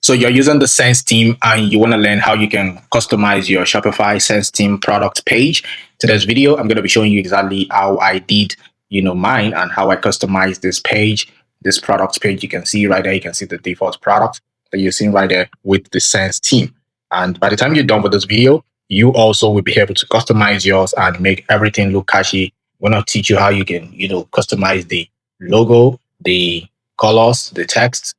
So you're using the Sense theme and you want to learn how you can customize your Shopify Sense theme product page. Today's video, I'm going to be showing you exactly how I did, mine and how I customized this page, this product page. You can see right there, you can see the default product that you're seeing right there with the Sense theme. And by the time you're done with this video, you also will be able to customize yours and make everything look catchy. We're going to teach you how you can, customize the logo, the colors, the text,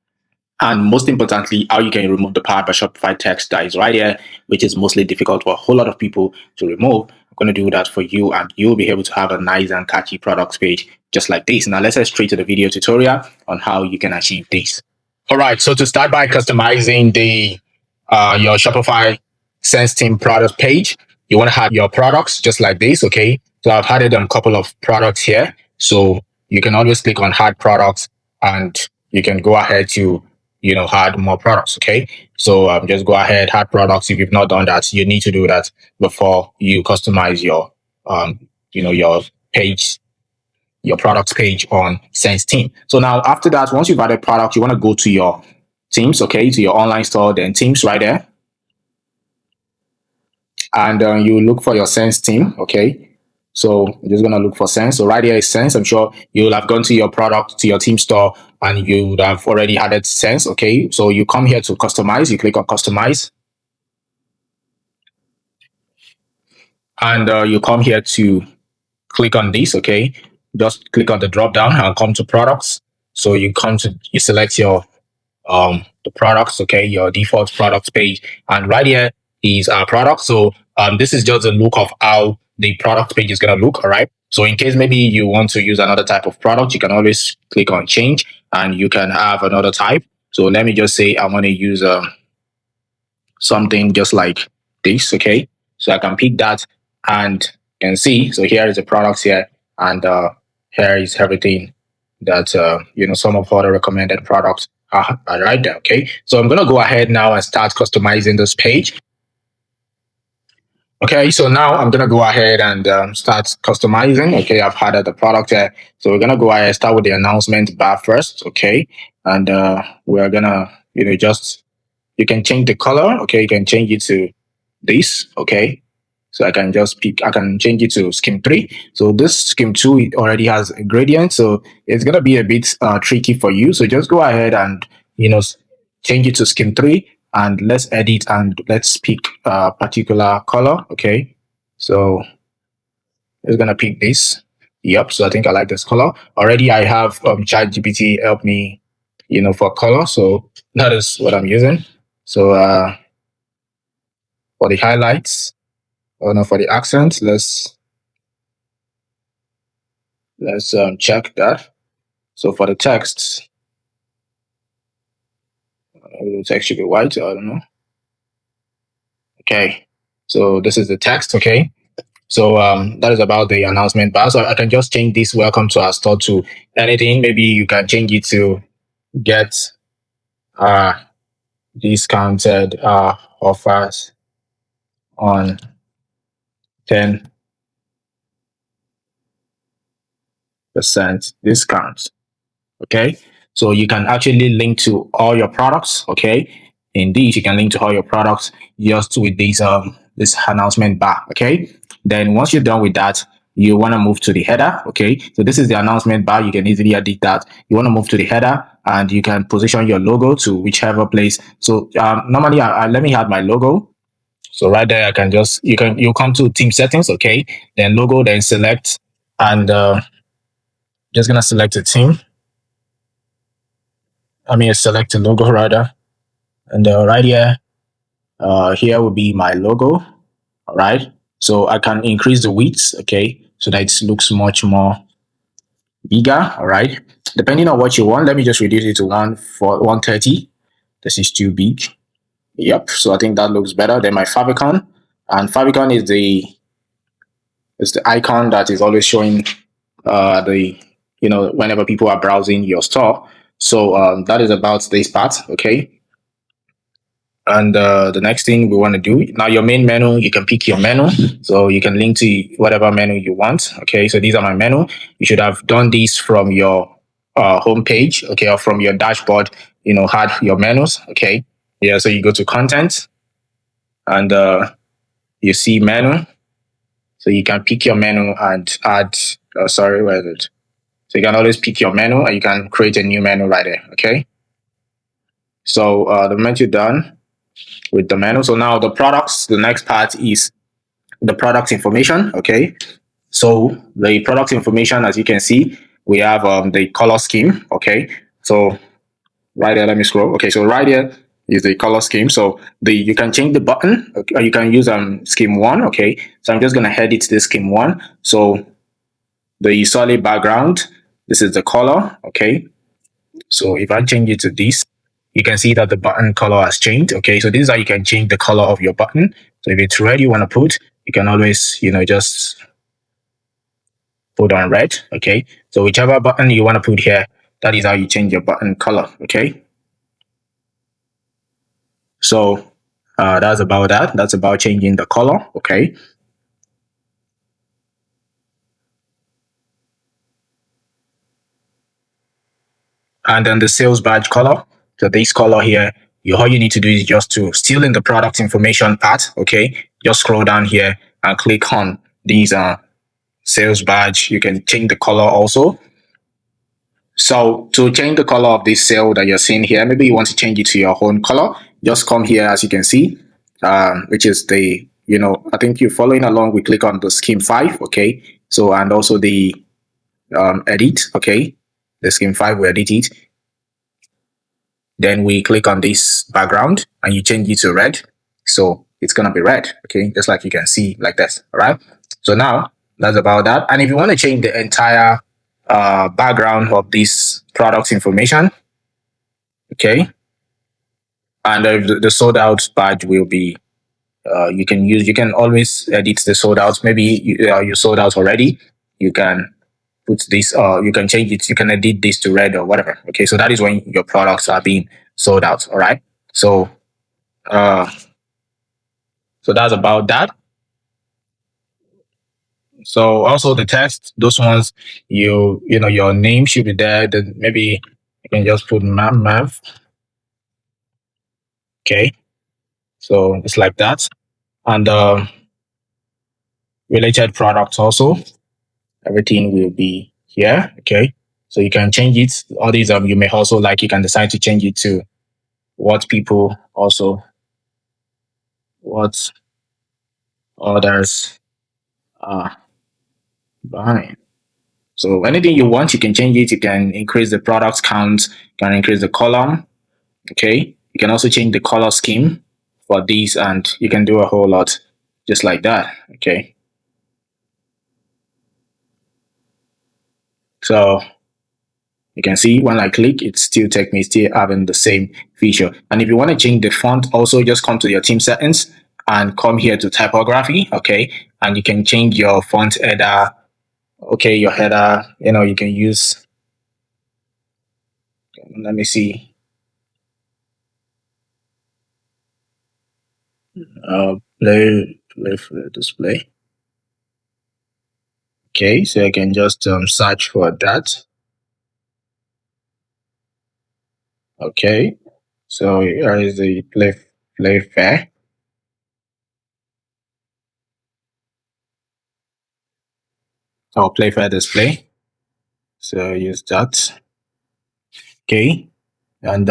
and most importantly, how you can remove the Powered by Shopify text that is right here, which is mostly difficult for a whole lot of people to remove. I'm going to do that for you, and you'll be able to have a nice and catchy products page just like this. Now, let's head straight to the video tutorial on how you can achieve this. All right, so to start by customizing the your Shopify Sense theme product page, you want to have your products just like this, okay? So I've added a couple of products here. So you can always click on add products and you can go ahead to add more products. Okay, so just go ahead, add products. If you've not done that, you need to do that before you customize your your page, your products page on Sense theme. So now after that, once you've added product, you want to go to your themes, okay, to your online store, then themes right there, and you look for your Sense theme. Okay, so I'm just gonna look for Sense. So right here is Sense. I'm sure you'll have gone to your product, to your theme store, and you would have already added Sense. Okay, so you come here to customize. You click on customize, and you come here to click on this. Okay, just click on the drop down and come to products. So you select your the products. Okay, your default products page, and right here is our product. So this is just a look of how the product page is going to look. All right, so in case maybe you want to use another type of product, you can always click on change and you can have another type. So let me just say I want to use something just like this. Okay, so I can pick that and you can see, so here is the products here, and here is everything that some of other recommended products are right there. Okay, so I'm going to go ahead now and start customizing this page. Okay, so now I'm going to go ahead and start customizing. Okay, I've added the product here. So we're going to go ahead and start with the announcement bar first. Okay, and we're going to, you can change the color. Okay, you can change it to this. Okay, so I can change it to scheme 3. So this scheme 2, it already has a gradient. So it's going to be a bit tricky for you. So just go ahead and, change it to scheme 3. And let's edit and let's pick a particular color. Okay, so it's gonna pick this. Yep, so I think I like this color. Already I have ChatGPT help me, for color. So that is what I'm using. So for the highlights, for the accents, let's check that. So for the text, the text should be white. I don't know. Okay, so this is the text. Okay, so that is about the announcement bar. So I can just change this welcome to our store to anything. Maybe you can change it to get discounted offers on 10% discounts. Okay, so you can actually link to all your products. Okay, indeed, you can link to all your products just with this announcement bar. Okay, then once you're done with that, you want to move to the header. Okay, so this is the announcement bar. You can easily edit that. You want to move to the header and you can position your logo to whichever place. So normally let me add my logo. So right there, I can just you come to theme settings. Okay, then logo, then select, and just gonna select a theme. Select a logo rather, and right here, here will be my logo. All right, so I can increase the width, okay, so that it looks much more bigger. All right, depending on what you want. Let me just reduce it to 130. This is too big. Yep, so I think that looks better. Then my favicon, and favicon is the icon that is always showing whenever people are browsing your store. So that is about this part. Okay, and the next thing we want to do now, your main menu, you can pick your menu, so you can link to whatever menu you want. Okay, so these are my menu. You should have done this from your home page, okay, or from your dashboard. Add your menus. Okay, Yeah, so you go to content and you see menu. So you can pick your menu and add, sorry, where is it? So you can always pick your menu and you can create a new menu right there. Okay. So the moment you're done with the menu, so now the products, the next part is the product information. Okay. So the product information, as you can see, we have the color scheme. Okay. So right there, let me scroll. Okay. So right here is the color scheme. So you can change the button, okay, or you can use scheme one. Okay. So I'm just going to edit this scheme one. So the solid background, this is the color. Okay. So if I change it to this, you can see that the button color has changed. Okay, so this is how you can change the color of your button. So if it's red you want to put, you can always, just put on red. Okay, so whichever button you want to put here, that is how you change your button color. Okay, so that's about that. That's about changing the color. Okay, and then the sales badge color. So this color here, all you need to do is just to still in the product information part. Okay, just scroll down here and click on these sales badge. You can change the color also. So to change the color of this cell that you're seeing here, maybe you want to change it to your own color. Just come here, as you can see, which is the, I think you're following along. We click on the scheme 5. Okay. So, and also the edit. Okay. The scheme 5, we edit it. Then we click on this background and you change it to red. So it's going to be red. Okay. Just like you can see like this. All right. So now that's about that. And if you want to change the entire background of this product information, okay, and the sold out badge will be, you can always edit the sold out. Maybe you sold out already. You can put this, you can change it. You can edit this to red or whatever. Okay. So that is when your products are being sold out. All right. So, uh, so that's about that. So also the text, those ones, your name should be there. Then maybe you can just put math. Okay. So it's like that. And related products also, everything will be here. Okay. So you can change it. All these, you may also you can decide to change it to what people also, what others are buying. So anything you want, you can change it. You can increase the product count, you can increase the column. Okay. You can also change the color scheme for these, and you can do a whole lot just like that. Okay. So you can see when I click, it still takes me, still having the same feature. And if you want to change the font, also just come to your team settings and come here to typography. Okay. And you can change your font header. Okay. Your header, you can use, let me see, play for display. Okay. So I can just search for that. Okay. So here is the play fair. Or play fair display. So use that. Okay. And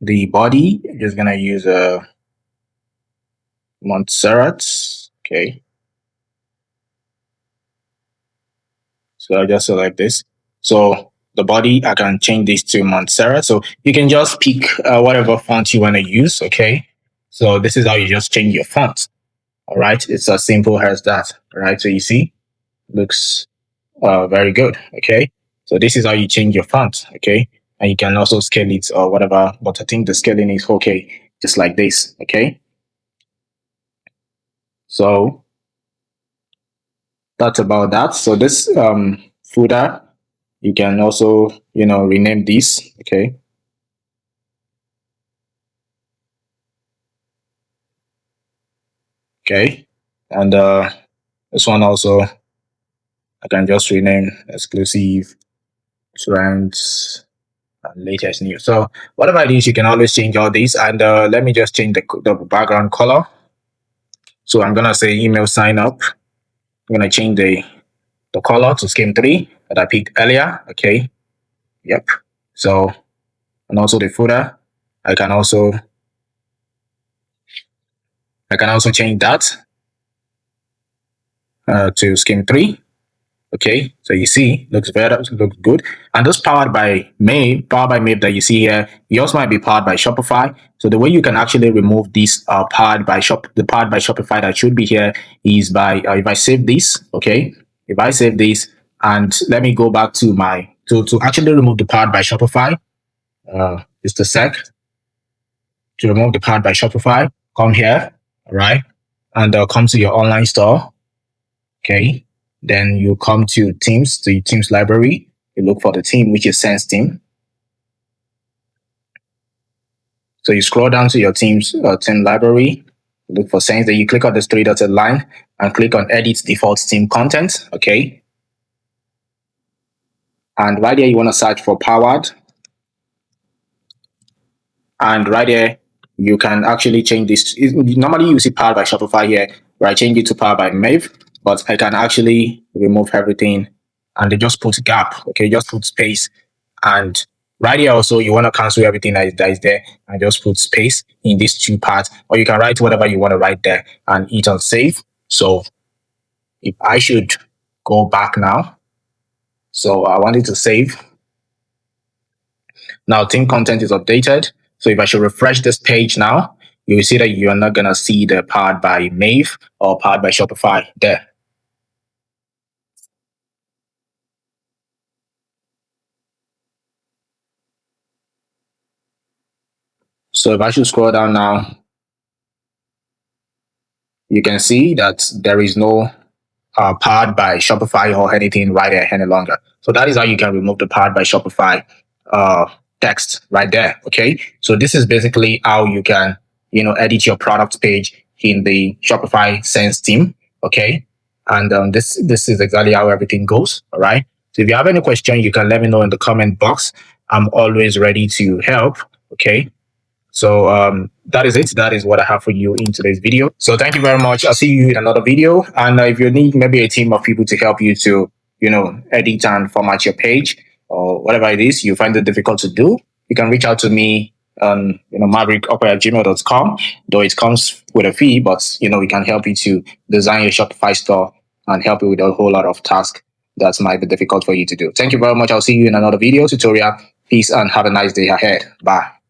the body, I'm just gonna use a Montserrat. Okay. So I just select this. So the body, I can change this to Montserrat. So you can just pick whatever font you want to use. Okay. So this is how you just change your font. All right. It's as simple as that. All right. So you see, looks very good. Okay. So this is how you change your font. Okay. And you can also scale it or whatever, but I think the scaling is okay, just like this. Okay. So that's about that. So this footer, you can also, rename this. Okay. Okay. And this one also, I can just rename exclusive trends latest news. So whatever it is, you can always change all these. And let me just change the background color. So I'm gonna say email sign up. I'm gonna change the color to scheme 3 that I picked earlier. Okay. Yep. So, and also the footer, I can also change that to scheme 3. Okay, so you see, looks better, looks good. And this powered by Maeve that you see here, you also might be powered by Shopify. So the way you can actually remove this the powered by Shopify that should be here is by if I save this. Okay, if I save this and let me go back to my to actually remove the powered by Shopify. Just a sec. To remove the powered by Shopify, come here, all right, and come to your online store. Okay, then you come to themes, to your themes library. You look for the theme, which is Sense theme. So you scroll down to your themes theme library. Look for Sense. Then you click on this three-dotted line and click on Edit Default Theme Content. Okay, and right here you want to search for Powered. And right here you can actually change this. Normally you see Powered by Shopify here, where I change it to Powered by Maeve, but I can actually remove everything and they just put gap. Okay, just put space. And right here also you want to cancel everything that is there and just put space in these two parts, or you can write whatever you want to write there and hit on save. So if I should go back now, so I wanted to save. Now theme content is updated. So if I should refresh this page now, you will see that you're not going to see the powered by Maeve or powered by Shopify there. So if I should scroll down now, you can see that there is no powered by Shopify or anything right there any longer. So that is how you can remove the powered by Shopify text right there. Okay. So this is basically how you can, edit your product page in the Shopify Sense theme. Okay. And this is exactly how everything goes. All right. So if you have any question, you can let me know in the comment box. I'm always ready to help. Okay. So that is it. That is what I have for you in today's video. So thank you very much. I'll see you in another video. And if you need maybe a team of people to help you to, edit and format your page or whatever it is you find it difficult to do, you can reach out to me on, maverick@gmail.com. Though it comes with a fee, but, we can help you to design your Shopify store and help you with a whole lot of tasks that might be difficult for you to do. Thank you very much. I'll see you in another video tutorial. Peace and have a nice day ahead. Bye.